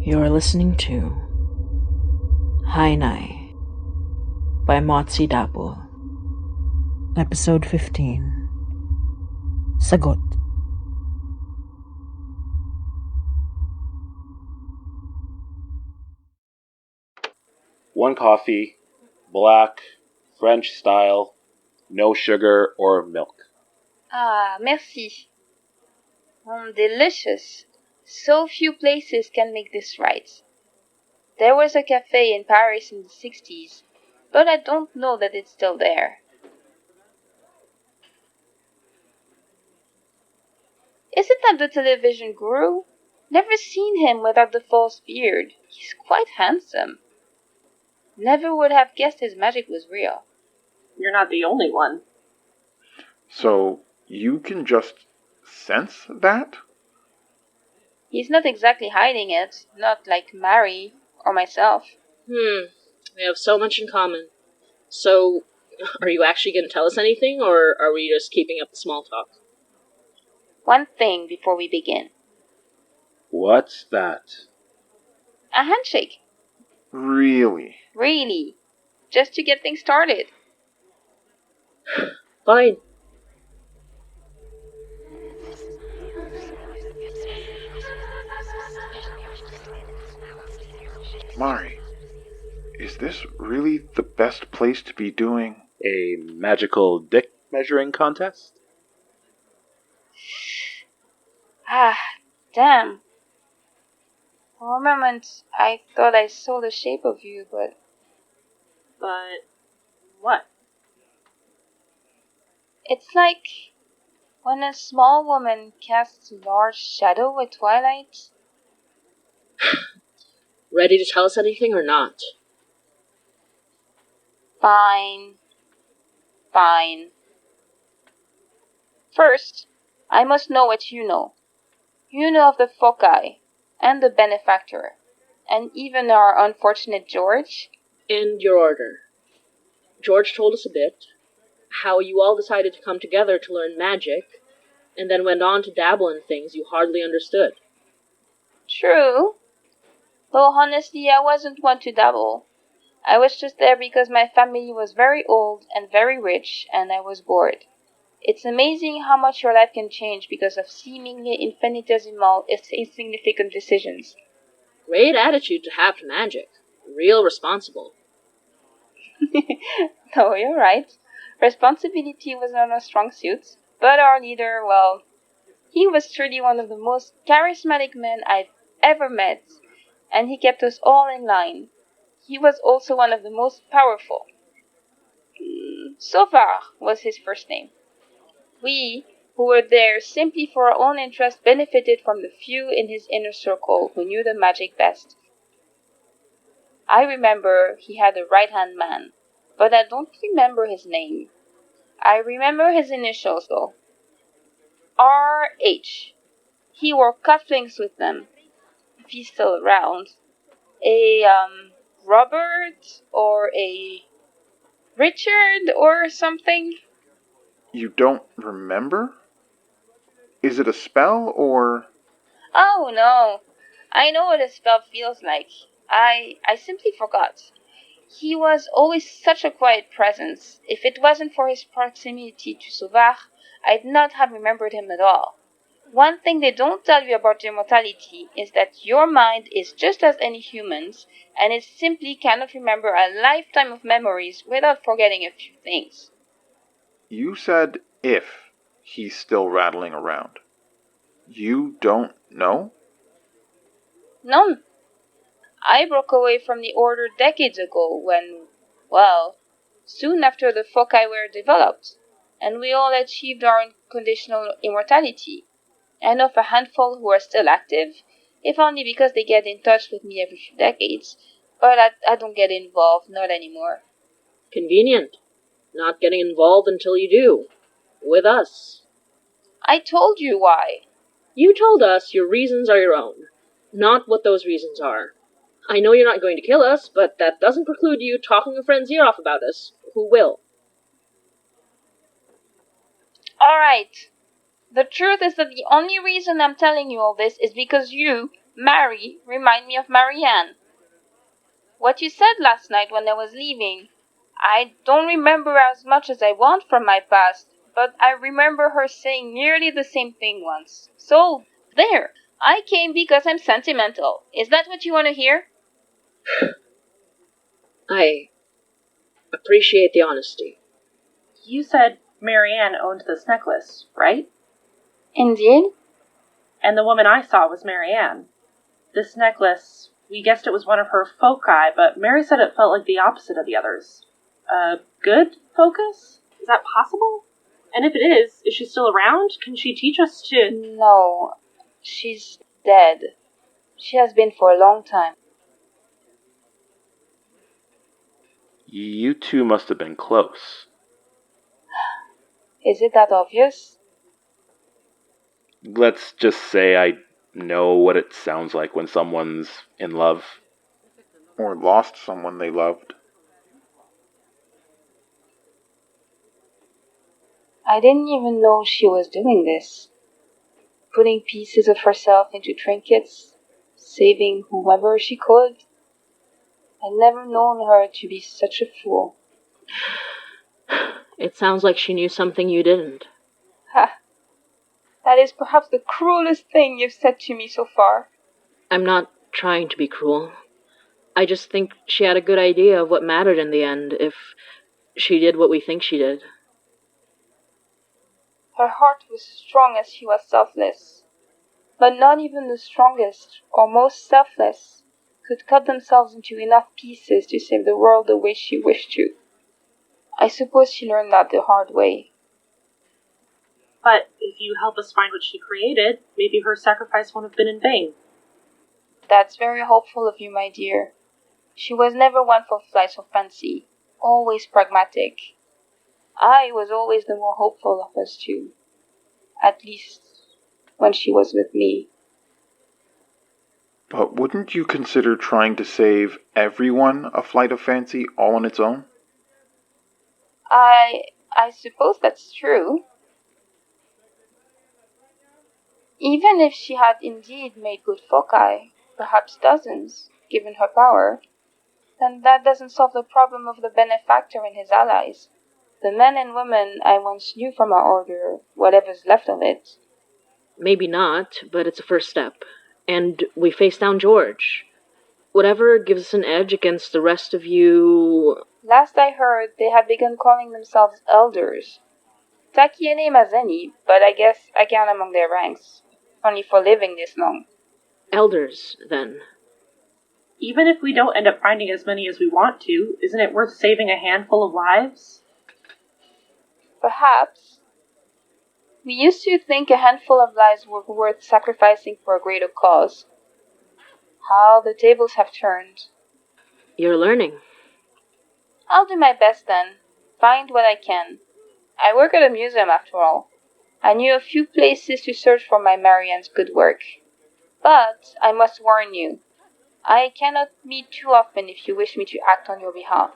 You are listening to Hainai by Motsi Dapul. Episode 15. Sagot. One coffee, black, French style, no sugar or milk. Ah, merci. Delicious. So few places can make this right. There was a cafe in Paris in the 60s, but I don't know that it's still there. Isn't that the television guru? Never seen him without the false beard. He's quite handsome. Never would have guessed his magic was real. You're not the only one. So, you can just sense that? He's not exactly hiding it, not like Mary or myself. We have so much in common. So, are you actually going to tell us anything, or are we just keeping up the small talk? One thing before we begin. What's that? A handshake. Really? Really. Just to get things started. Fine. Mari, is this really the best place to be doing? A magical dick measuring contest? Ah, damn. For a moment, I thought I saw the shape of you, but... But what? It's like when a small woman casts a large shadow at twilight. Ready to tell us anything or not? Fine. First, I must know what you know. You know of the foci, and the benefactor, and even our unfortunate George. In your order. George told us a bit, how you all decided to come together to learn magic, and then went on to dabble in things you hardly understood. True. Though honestly, I wasn't one to dabble. I was just there because my family was very old and very rich, and I was bored. It's amazing how much your life can change because of seemingly infinitesimal, insignificant decisions. Great attitude to have to magic. Real responsible. No, you're right. Responsibility was not our strong suit, but our leader, well, he was truly one of the most charismatic men I've ever met, and he kept us all in line. He was also one of the most powerful. Sauveur was his first name. We, who were there simply for our own interest, benefited from the few in his inner circle who knew the magic best. I remember he had a right-hand man, but I don't remember his name. I remember his initials, though. R.H. He wore cufflinks with them, if he's still around. Robert, or a Richard, or something? You don't remember? Is it a spell, or... Oh, no. I know what a spell feels like. I simply forgot. He was always such a quiet presence. If it wasn't for his proximity to Sauveur, I'd not have remembered him at all. One thing they don't tell you about immortality is that your mind is just as any human's, and it simply cannot remember a lifetime of memories without forgetting a few things. You said if he's still rattling around. You don't know? None. I broke away from the order decades ago when, well, soon after the foci were developed, and we all achieved our unconditional immortality. I know of a handful who are still active, if only because they get in touch with me every few decades, but I don't get involved, not anymore. Convenient. Not getting involved until you do. With us. I told you why. You told us your reasons are your own, not what those reasons are. I know you're not going to kill us, but that doesn't preclude you talking a friend's ear off about us, who will. Alright. The truth is that the only reason I'm telling you all this is because you, Mary remind me of Marianne. What you said last night when I was leaving. I don't remember as much as I want from my past, but I remember her saying nearly the same thing once. So, there. I came because I'm sentimental. Is that what you want to hear? I appreciate the honesty. You said Marianne owned this necklace, right? Indeed. And the woman I saw was Marianne. This necklace, we guessed it was one of her foci, but Mary said it felt like the opposite of the others. A good focus? Is that possible? And if it is she still around? Can she teach us to... No, she's dead. She has been for a long time. You two must have been close. Is it that obvious? Let's just say I know what it sounds like when someone's in love. Or lost someone they loved. I didn't even know she was doing this. Putting pieces of herself into trinkets, saving whoever she could. I'd never known her to be such a fool. It sounds like she knew something you didn't. Ha! That is perhaps the cruelest thing you've said to me so far. I'm not trying to be cruel. I just think she had a good idea of what mattered in the end, if she did what we think she did. Her heart was strong as she was selfless. But not even the strongest, or most selfless, could cut themselves into enough pieces to save the world the way she wished to. I suppose she learned that the hard way. But if you help us find what she created, maybe her sacrifice won't have been in vain. That's very hopeful of you, my dear. She was never one for flights of fancy, always pragmatic. I was always the more hopeful of us two. At least, when she was with me. But wouldn't you consider trying to save everyone a flight of fancy all on its own? I suppose that's true. Even if she had indeed made good foci, perhaps dozens, given her power, then that doesn't solve the problem of the benefactor and his allies. The men and women I once knew from our order, whatever's left of it. Maybe not, but it's a first step. And we face down George. Whatever gives us an edge against the rest of you... Last I heard, they had begun calling themselves elders. Tacky a name as any, but I guess I count among their ranks. Only for living this long. Elders, then. Even if we don't end up finding as many as we want to, isn't it worth saving a handful of lives? Perhaps. We used to think a handful of lives were worth sacrificing for a greater cause. How the tables have turned. You're learning. I'll do my best then. Find what I can. I work at a museum after all. I knew a few places to search for my Marianne's good work. But I must warn you, I cannot meet too often if you wish me to act on your behalf.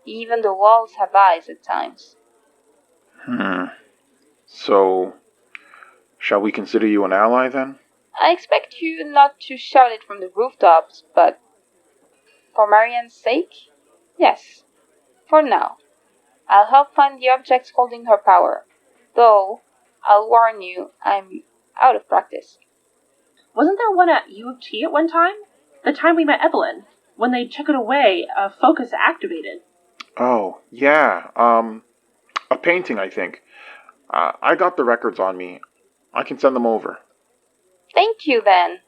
Even the walls have eyes at times. So, shall we consider you an ally then? I expect you not to shout it from the rooftops, but for Marianne's sake, yes, for now. I'll help find the objects holding her power. Though, I'll warn you, I'm out of practice. Wasn't there one at U of T at one time? The time we met Evelyn. When they took it away, a focus activated. Oh, yeah, a painting, I think. I got the records on me. I can send them over. Thank you, then.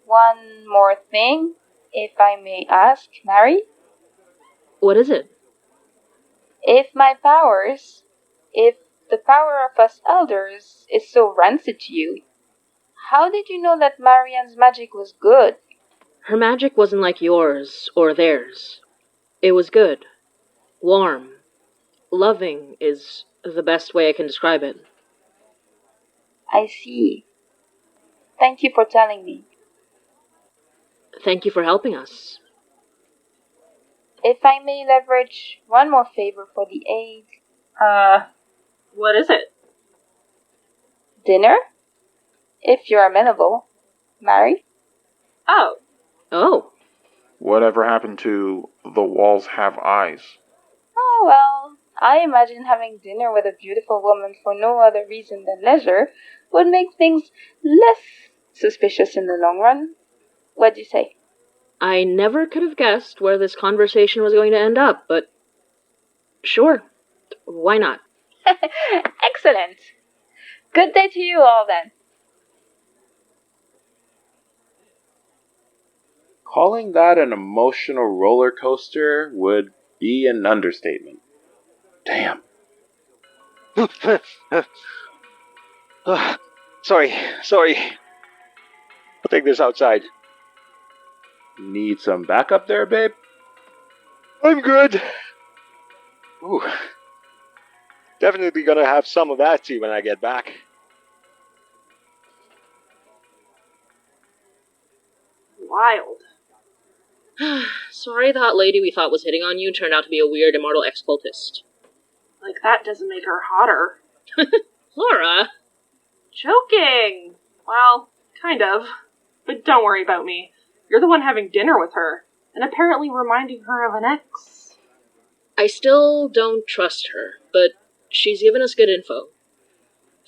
One more thing, if I may ask, Mary? What is it? If the power of us elders is so rancid to you, how did you know that Marianne's magic was good? Her magic wasn't like yours or theirs. It was good. Warm. Loving is the best way I can describe it. I see. Thank you for telling me. Thank you for helping us. If I may leverage one more favor for the aid. What is it? Dinner? If you're amenable. Mary? Oh, Oh, Whatever happened to the walls have eyes? Oh, well, I imagine having dinner with a beautiful woman for no other reason than leisure would make things less suspicious in the long run. What do you say? I never could have guessed where this conversation was going to end up, but sure, why not? Excellent. Good day to you all then. Calling that an emotional roller coaster would be an understatement. Damn. Sorry. I'll take this outside. Need some backup there, babe? I'm good. Ooh. Definitely gonna have some of that too when I get back. wild. Sorry the hot lady we thought was hitting on you turned out to be a weird immortal ex-cultist. Like, that doesn't make her hotter. Laura! Joking! Well, kind of. But don't worry about me. You're the one having dinner with her, and apparently reminding her of an ex. I still don't trust her, but she's given us good info.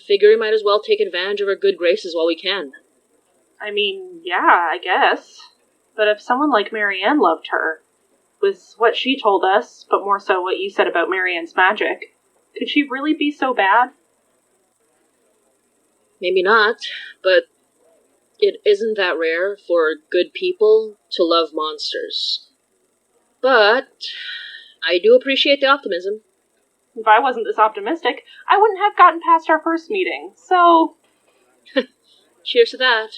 Figure we might as well take advantage of her good graces while we can. I mean, yeah, I guess. But if someone like Marianne loved her, with what she told us, but more so what you said about Marianne's magic, could she really be so bad? Maybe not, but it isn't that rare for good people to love monsters. But I do appreciate the optimism. If I wasn't this optimistic, I wouldn't have gotten past our first meeting, so... Cheers to that.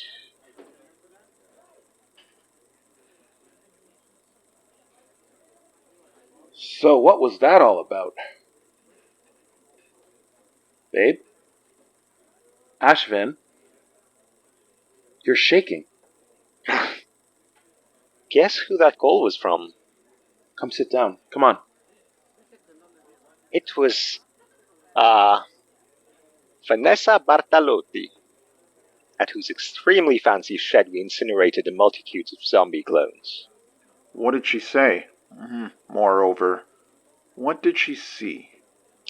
So what was that all about? Babe? Ashvin? You're shaking. Guess who that call was from? Come sit down. Come on. It was, Vanessa Bartalotti, at whose extremely fancy shed we incinerated the multitudes of zombie clones. What did she say? Moreover, what did she see?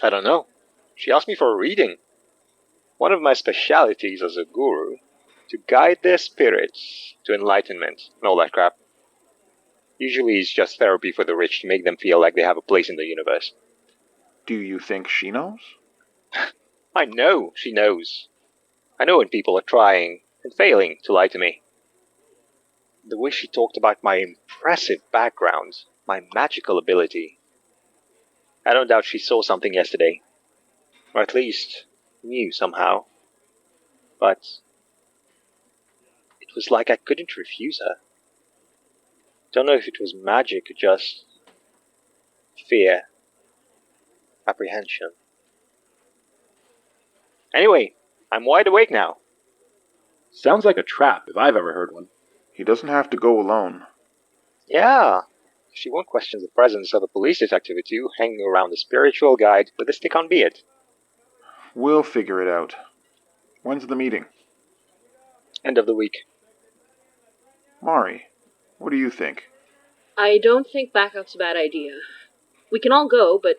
I don't know. She asked me for a reading. One of my specialities as a guru, to guide their spirits to enlightenment and all that crap. Usually it's just therapy for the rich to make them feel like they have a place in the universe. Do you think she knows? I know she knows. I know when people are trying and failing to lie to me. The way she talked about my impressive background, my magical ability. I don't doubt she saw something yesterday. Or at least knew somehow. But it was like I couldn't refuse her. Don't know if it was magic or just fear, apprehension. Anyway, I'm wide awake now. Sounds like a trap if I've ever heard one. He doesn't have to go alone. Yeah, she won't question the presence of a police detective or two hanging around a spiritual guide with a stick-on beard. We'll figure it out. When's the meeting? End of the week. Mari, what do you think? I don't think backup's a bad idea. We can all go, but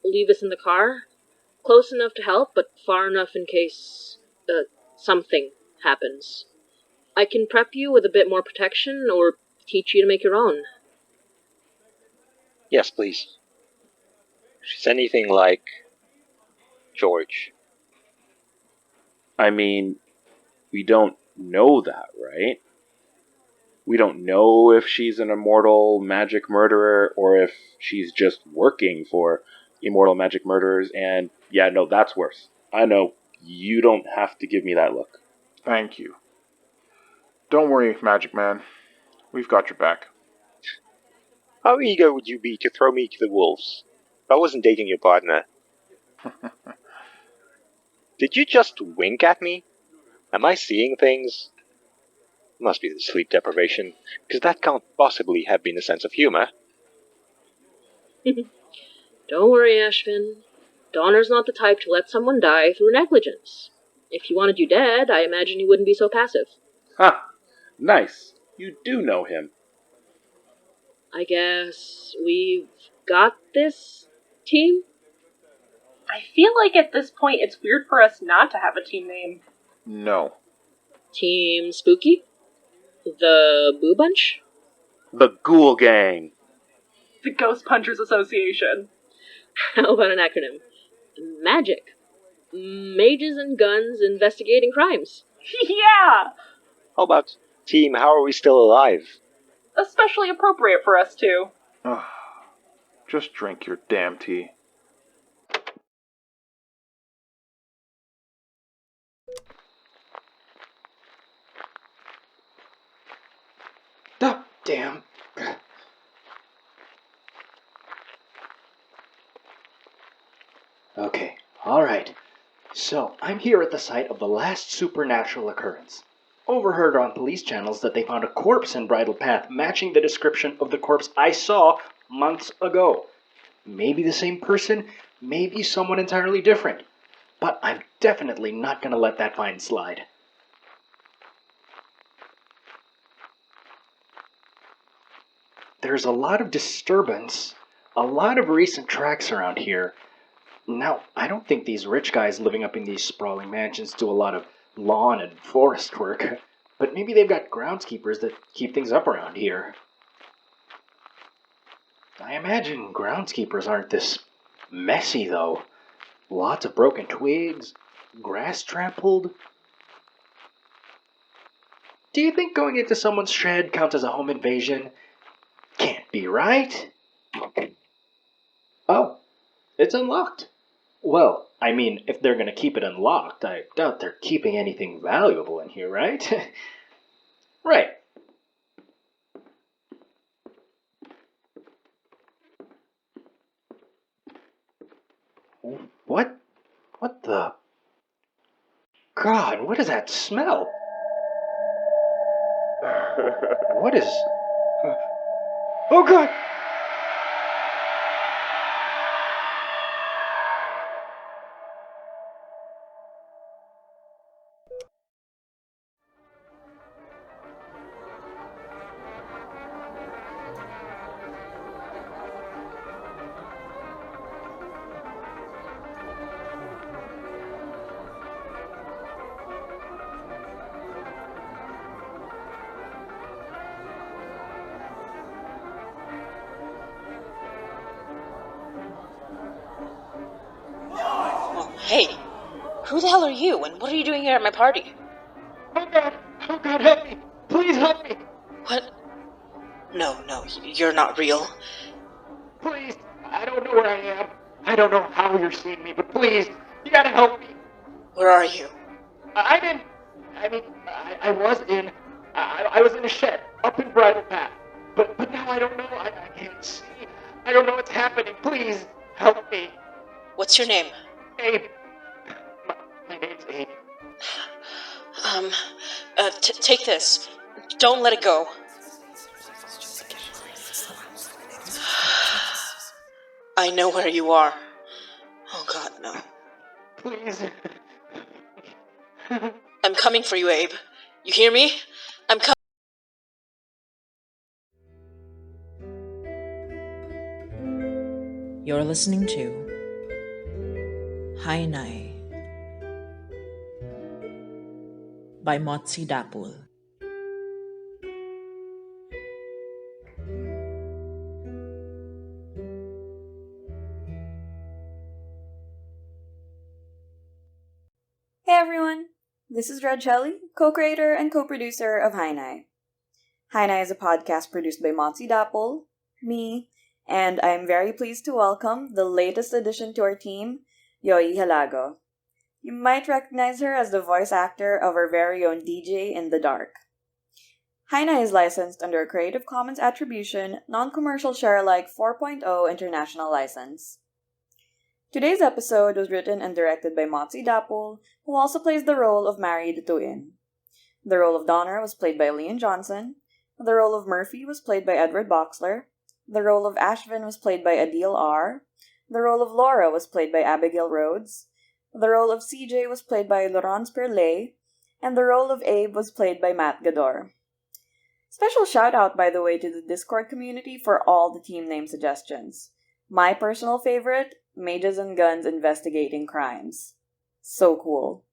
leave us in the car. Close enough to help, but far enough in case, something happens. I can prep you with a bit more protection, or teach you to make your own. Yes, please. If she's anything like George. I mean, we don't know that, right? We don't know if she's an immortal magic murderer or if she's just working for immortal magic murderers, and yeah, no, that's worse. I know. You don't have to give me that look. Thank you. Don't worry, Magic Man. We've got your back. How eager would you be to throw me to the wolves if I wasn't dating your partner? Did you just wink at me? Am I seeing things? Must be the sleep deprivation, because that can't possibly have been a sense of humor. Don't worry, Ashvin. Donner's not the type to let someone die through negligence. If he wanted you dead, I imagine he wouldn't be so passive. Ha! Nice. You do know him. I guess we've got this, team? I feel like at this point it's weird for us not to have a team name. No. Team Spooky? The Boo Bunch? The Ghoul Gang. The Ghost Punchers Association. How about an acronym? Magic. Mages and guns investigating crimes. Yeah! How about Team How Are We Still Alive? Especially appropriate for us too. Ugh. Just drink your damn tea. Damn. Okay, alright. So, I'm here at the site of the last supernatural occurrence. Overheard on police channels that they found a corpse in Bridle Path matching the description of the corpse I saw months ago. Maybe the same person, maybe someone entirely different. But I'm definitely not gonna let that find slide. There's a lot of disturbance, a lot of recent tracks around here. Now, I don't think these rich guys living up in these sprawling mansions do a lot of lawn and forest work, but maybe they've got groundskeepers that keep things up around here. I imagine groundskeepers aren't this messy, though. Lots of broken twigs, grass trampled. Do you think going into someone's shed counts as a home invasion? Can't be, right? Oh, it's unlocked. Well, I mean, if they're gonna keep it unlocked, I doubt they're keeping anything valuable in here, right? Right. What? What the? God, what is that smell? What is... Oh, God! Hey, who the hell are you, and what are you doing here at my party? Oh, God! Oh, God, help me! Please help me! What? No, you're not real. Please! I don't know where I am. I don't know how you're seeing me, but please, you gotta help me! Where are you? I was in a shed, up in Bridle Path. But now I don't know, I can't see. I don't know what's happening. Please, help me. What's your name? Abe. My name's Abe. Take this. Don't let it go. I know where you are. Oh, God, no. Please. I'm coming for you, Abe. You hear me? I'm coming. You're listening to Hainai by Motsi Dapul. Hey everyone! This is Red Shelley, co-creator and co-producer of Hainai. Hainai is a podcast produced by Motsi Dapul, me, and I'm very pleased to welcome the latest addition to our team, Yoi Halago. You might recognize her as the voice actor of our very own DJ in the Dark. Hainai is licensed under a Creative Commons Attribution, Non-Commercial Share-alike 4.0 International License. Today's episode was written and directed by Motsi Dapul, who also plays the role of Mary Dutuin. The role of Donner was played by Leon Johnson. The role of Murphy was played by Edward Boxler. The role of Ashvin was played by Adil R. The role of Laura was played by Abigail Rhodes. The role of CJ was played by Laurence Perlet, and the role of Abe was played by Matt Gador. Special shout out, by the way, to the Discord community for all the team name suggestions. My personal favorite, Mages and Guns Investigating Crimes. So cool.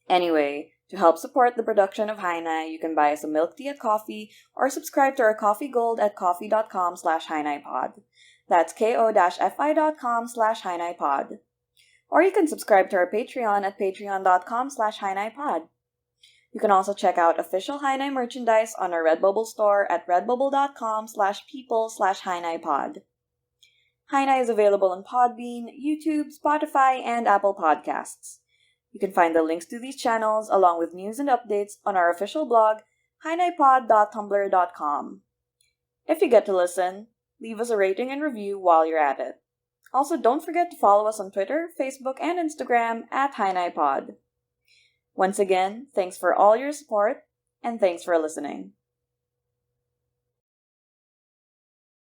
Anyway, to help support the production of Hainai, you can buy us a milk tea at coffee or subscribe to our Coffee Gold at coffee.com/HainaiPod. That's ko-fi.com/HainaiPod. Or you can subscribe to our Patreon at patreon.com/HainaiPod. You can also check out official Hainai merchandise on our Redbubble store at redbubble.com/people/HainaiPod. Hainai is available on Podbean, YouTube, Spotify, and Apple Podcasts. You can find the links to these channels along with news and updates on our official blog, hainaipod.tumblr.com. If you get to listen, leave us a rating and review while you're at it. Also, don't forget to follow us on Twitter, Facebook, and Instagram at HainaiPod. Once again, thanks for all your support, and thanks for listening.